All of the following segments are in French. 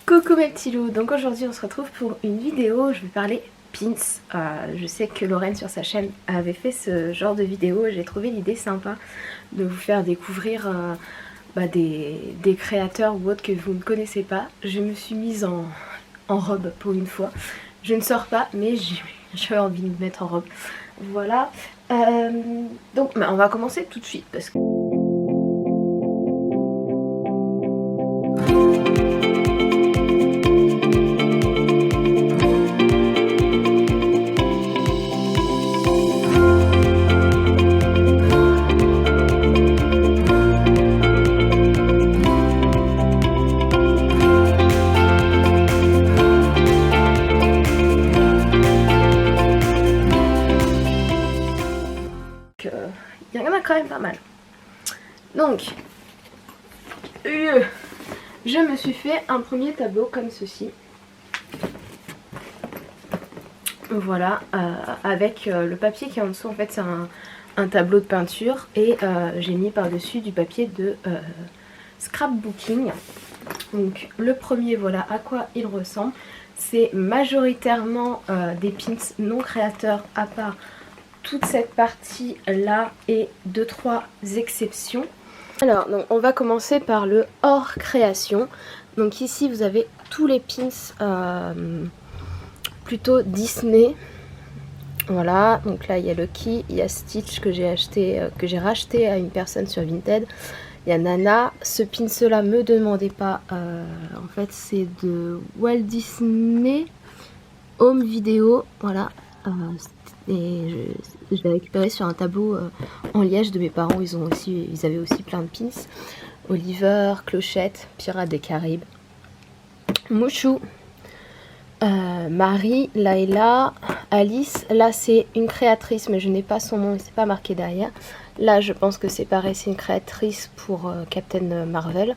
Coucou mes petits loups, donc aujourd'hui on se retrouve pour une vidéo, je vais parler pins. Je sais que Lorraine sur sa chaîne avait fait ce genre de vidéo et j'ai trouvé l'idée sympa de vous faire découvrir des créateurs ou autres que vous ne connaissez pas. Je me suis mise en robe pour une fois. Je ne sors pas mais j'ai envie de me mettre en robe. Voilà. Donc on va commencer tout de suite parce que... il y en a quand même pas mal. Donc, je me suis fait un premier tableau comme ceci. Voilà, avec le papier qui est en dessous. En fait, c'est un tableau de peinture et j'ai mis par-dessus du papier de scrapbooking. Donc, le premier, voilà à quoi il ressemble. C'est majoritairement des pins non créateurs à part toute cette partie là et 2-3 exceptions. Alors donc on va commencer par le hors création. Donc ici vous avez tous les pins plutôt Disney. Voilà, donc là il y a Lucky, il y a Stitch que j'ai acheté, que j'ai racheté à une personne sur Vinted. Il y a Nana, ce pin là me demandez pas, en fait c'est de Walt Disney Home Video, voilà. Et je l'ai récupéré sur un tableau en liège de mes parents. Ils avaient aussi plein de pins. Oliver, Clochette, Pirates des Caraïbes, Mouchou, Marie, Layla, Alice. Là c'est une créatrice mais je n'ai pas son nom et c'est pas marqué derrière. Là je pense que c'est pareil, c'est une créatrice pour Captain Marvel.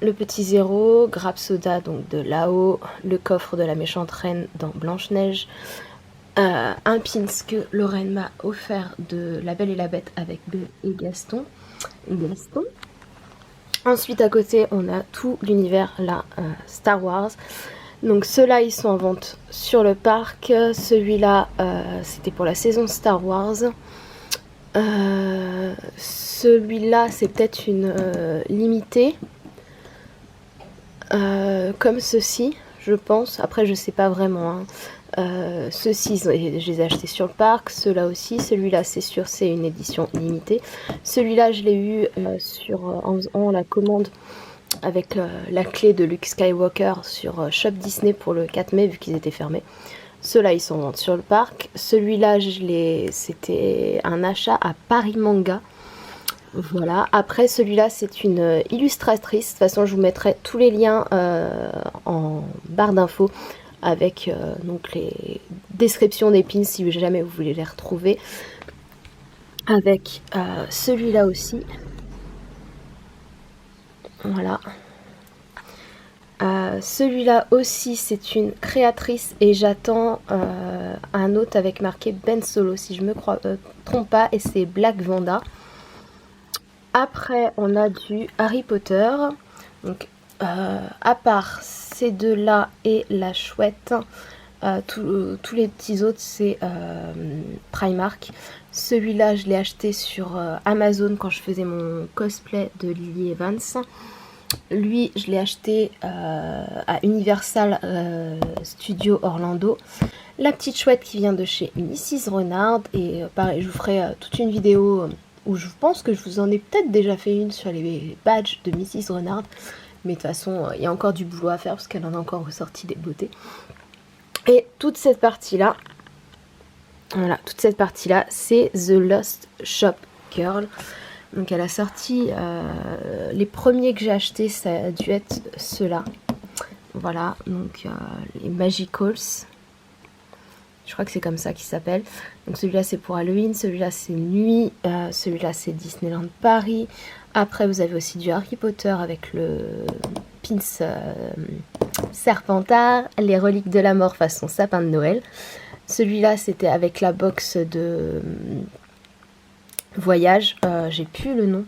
Le petit zéro, Grappe Soda donc de là-haut, le coffre de la méchante reine dans Blanche-Neige. Un pins que Lorraine m'a offert de La Belle et la Bête avec Belle et Gaston. Ensuite à côté on a tout l'univers là, Star Wars. Donc ceux-là ils sont en vente sur le parc. Celui-là c'était pour la saison Star Wars. Celui-là c'est peut-être une limitée. Comme ceci je pense. Après je sais pas vraiment hein. Ceux-ci je les ai achetés sur le parc, ceux-là aussi, celui-là c'est sûr c'est une édition limitée. Celui-là je l'ai eu en faisant la commande avec la clé de Luke Skywalker sur Shop Disney pour le 4 mai vu qu'ils étaient fermés. Ceux-là ils sont en vente sur le parc. Celui-là c'était un achat à Paris Manga. Voilà, après celui-là c'est une illustratrice, de toute façon je vous mettrai tous les liens en barre d'infos avec donc les descriptions des pins si jamais vous voulez les retrouver. Avec celui-là aussi. Voilà. Celui-là aussi c'est une créatrice et j'attends un autre avec marqué Ben Solo si je me trompe pas et c'est Black Vanda. Après on a du Harry Potter. Donc à part ces deux là et la chouette, tous les petits autres c'est Primark. Celui-là je l'ai acheté sur Amazon quand je faisais mon cosplay de Lily Evans. Lui je l'ai acheté à Universal Studio Orlando. La petite chouette qui vient de chez Mrs Renard. Et pareil je vous ferai toute une vidéo où je pense que je vous en ai peut-être déjà fait une sur les badges de Mrs Renard. Mais de toute façon, il y a encore du boulot à faire parce qu'elle en a encore ressorti des beautés. Et toute cette partie-là, voilà, toute cette partie-là, c'est The Lost Shop Girl. Donc elle a sorti, les premiers que j'ai achetés, ça a dû être ceux-là. Voilà, donc les Magicals. Je crois que c'est comme ça qu'ils s'appellent. Donc celui-là c'est pour Halloween, celui-là c'est Nuit, celui-là c'est Disneyland Paris. Après vous avez aussi du Harry Potter avec le pins Serpentard, les reliques de la mort façon sapin de Noël. Celui-là c'était avec la box de voyage, j'ai plus le nom.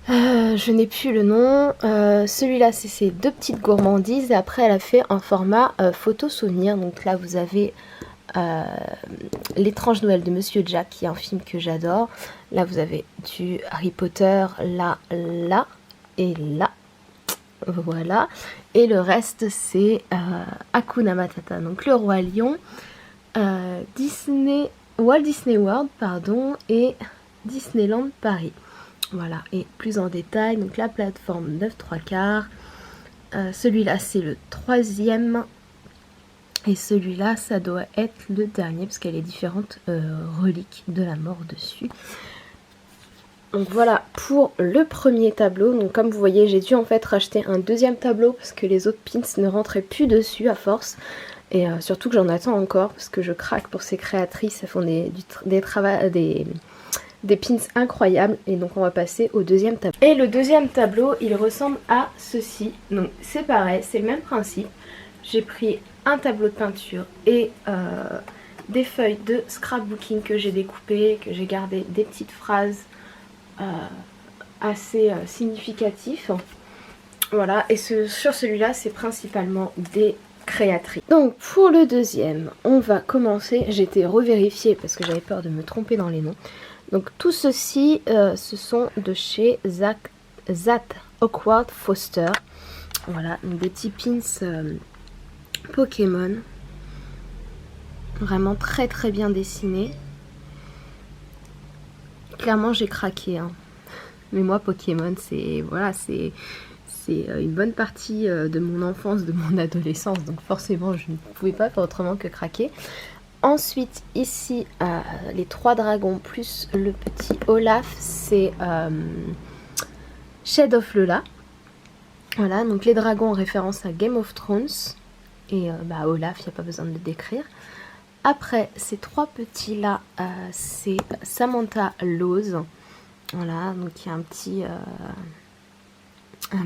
Je n'ai plus le nom. Celui-là, c'est ses deux petites gourmandises. Et après, elle a fait un format photo souvenir. Donc là, vous avez L'étrange Noël de Monsieur Jack, qui est un film que j'adore. Là, vous avez du Harry Potter, là, là et là. Voilà. Et le reste, c'est Hakuna Matata. Donc le Roi Lion, Walt Disney World, pardon, et Disneyland Paris. Voilà, et plus en détail, donc la plateforme 9 3/4. Celui-là, c'est le troisième. Et celui-là, ça doit être le dernier, parce qu'elle est différentes reliques de la mort dessus. Donc voilà pour le premier tableau. Donc comme vous voyez, j'ai dû en fait racheter un deuxième tableau parce que les autres pins ne rentraient plus dessus à force. Et surtout que j'en attends encore parce que je craque pour ces créatrices. Elles font des pins incroyables. Et donc on va passer au deuxième tableau. Et le deuxième tableau, il ressemble à ceci. Donc c'est pareil, c'est le même principe. J'ai pris un tableau de peinture et des feuilles de scrapbooking que j'ai découpées, que j'ai gardé des petites phrases assez significatifs. Voilà, et sur celui-là, c'est principalement des créatrices. Donc pour le deuxième, on va commencer. J'ai été revérifiée parce que j'avais peur de me tromper dans les noms. Donc tout ceci, ce sont de chez Zat Awkward Foster. Voilà, donc des petits pins Pokémon. Vraiment très très bien dessinés. Clairement j'ai craqué, hein. Mais moi Pokémon c'est voilà, c'est une bonne partie de mon enfance, de mon adolescence, donc forcément je ne pouvais pas faire autrement que craquer. Ensuite ici les 3 dragons plus le petit Olaf, c'est Shade of Lola. Voilà, donc les dragons en référence à Game of Thrones. Et Olaf, il n'y a pas besoin de le décrire. Après, ces 3 petits-là, c'est Samantha Laws. Voilà, donc il y a un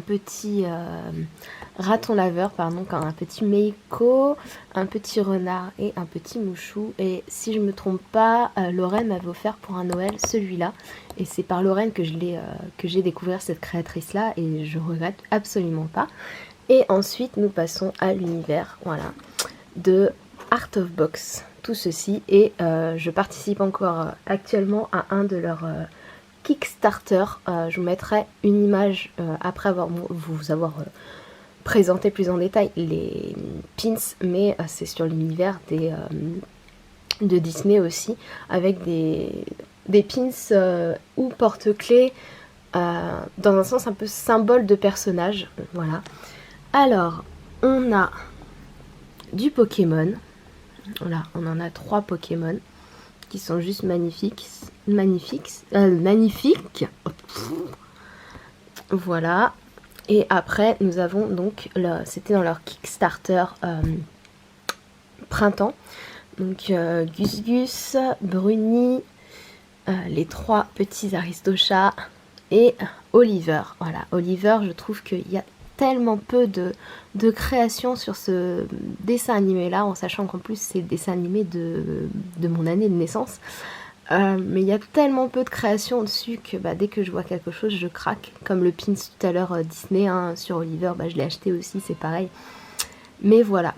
petit raton laveur, pardon, un petit Meiko, un petit renard et un petit mouchou. Et si je ne me trompe pas, Lorraine m'avait offert pour un Noël celui-là. Et c'est par Lorraine que j'ai découvert cette créatrice-là et je regrette absolument pas. Et ensuite, nous passons à l'univers, voilà, de Art of Box. Tout ceci, et je participe encore actuellement à un de leurs Kickstarter. Je vous mettrai une image après vous avoir présenté plus en détail les pins, mais c'est sur l'univers de Disney aussi, avec des pins ou porte-clés dans un sens un peu symbole de personnage. Voilà. Alors, on a du Pokémon. Voilà, on en a 3 Pokémon qui sont juste magnifiques. Magnifiques. Voilà. Et après, nous avons donc, c'était dans leur Kickstarter printemps. Donc, Gus Gus, Bruni, les 3 petits Aristochats et Oliver. Voilà, Oliver, je trouve qu'il y a tellement peu de création sur ce dessin animé là, en sachant qu'en plus c'est le dessin animé de mon année de naissance, mais il y a tellement peu de création dessus que dès que je vois quelque chose je craque, comme le pins tout à l'heure Disney sur Oliver, je l'ai acheté aussi, c'est pareil, mais voilà.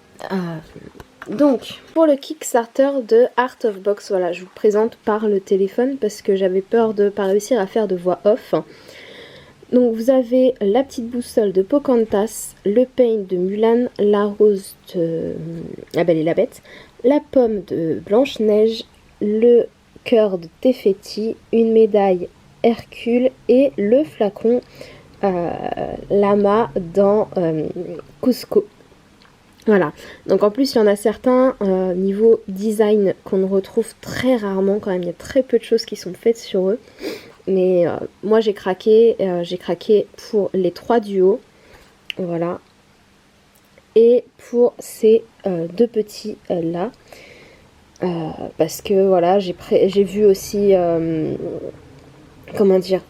Donc pour le Kickstarter de Art of Box, voilà, je vous présente par le téléphone parce que j'avais peur de ne pas réussir à faire de voix off. Donc vous avez la petite boussole de Pocahontas, le pain de Mulan, la rose de La Belle et la Bête, la pomme de Blanche-Neige, le cœur de Tefeti, une médaille Hercule et le flacon Lama dans Cusco. Voilà, donc en plus il y en a certains niveau design qu'on retrouve très rarement quand même, il y a très peu de choses qui sont faites sur eux. Mais moi j'ai craqué pour les 3 duos, voilà, et pour ces 2 petits là, parce que voilà, j'ai vu aussi, comment dire,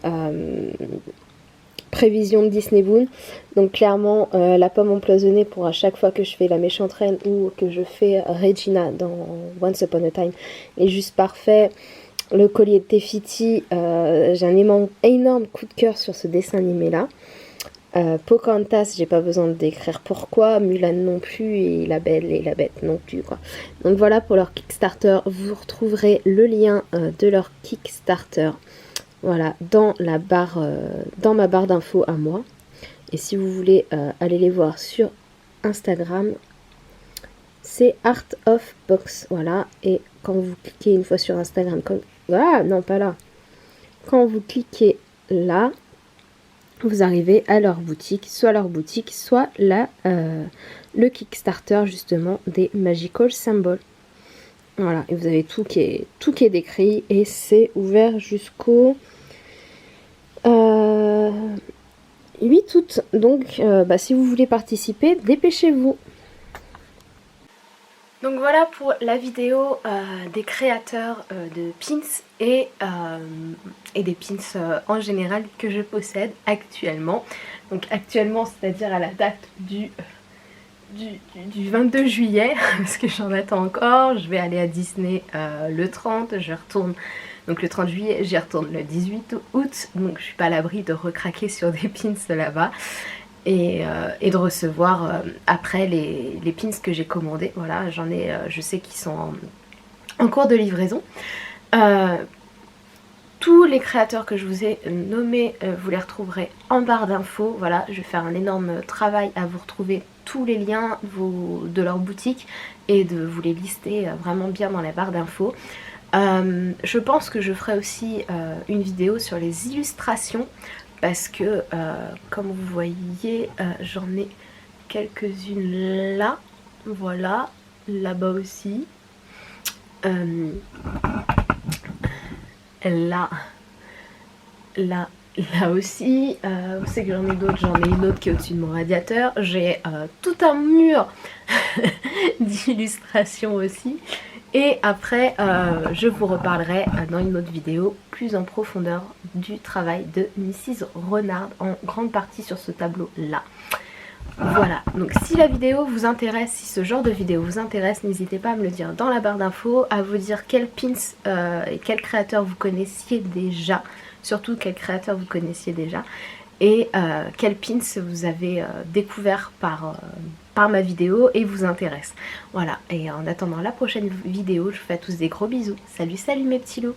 prévision de Disney Boon, donc clairement la pomme empoisonnée pour à chaque fois que je fais la méchante reine ou que je fais Regina dans Once Upon a Time est juste parfait. Le collier de Tefiti, j'ai un énorme coup de cœur sur ce dessin animé là. Pocahontas, j'ai pas besoin de décrire pourquoi, Mulan non plus, et La Belle et la Bête non plus quoi. Donc voilà pour leur Kickstarter, vous retrouverez le lien de leur Kickstarter, voilà, dans la barre, dans ma barre d'infos à moi. Et si vous voulez aller les voir sur Instagram, c'est Art of Box, voilà. Et quand vous cliquez une fois sur Instagram, comme ah non pas là, quand vous cliquez là, vous arrivez à leur boutique, soit le Kickstarter justement des Magical Symbols. Voilà, et vous avez tout qui est décrit et c'est ouvert jusqu'au 8 août. Donc si vous voulez participer, dépêchez-vous. Donc voilà pour la vidéo des créateurs de pins et des pins en général que je possède actuellement. Donc actuellement, c'est-à-dire à la date du 22 juillet, parce que j'en attends encore. Je vais aller à Disney le 30, je retourne donc le 30 juillet, j'y retourne le 18 août, donc je suis pas à l'abri de recraquer sur des pins là-bas. Et de recevoir après les pins que j'ai commandés. Voilà, j'en ai, je sais qu'ils sont en cours de livraison. Tous les créateurs que je vous ai nommés, vous les retrouverez en barre d'infos. Voilà, je vais faire un énorme travail à vous retrouver tous les liens de leur boutique et de vous les lister vraiment bien dans la barre d'infos. Je pense que je ferai aussi une vidéo sur les illustrations parce que comme vous voyez j'en ai quelques-unes là, voilà, là-bas aussi, là aussi, vous savez que j'en ai d'autres, j'en ai une autre qui est au-dessus de mon radiateur, j'ai tout un mur d'illustrations aussi. Et après, je vous reparlerai dans une autre vidéo plus en profondeur du travail de Mrs Renard, en grande partie sur ce tableau-là. Voilà, donc si la vidéo vous intéresse, si ce genre de vidéo vous intéresse, n'hésitez pas à me le dire dans la barre d'infos, à vous dire quels pins et quels créateurs vous connaissiez déjà, surtout quels créateurs vous connaissiez déjà, et quels pins vous avez découvert par ma vidéo et vous intéresse. Voilà, et en attendant la prochaine vidéo, je vous fais à tous des gros bisous. Salut, salut mes petits loups!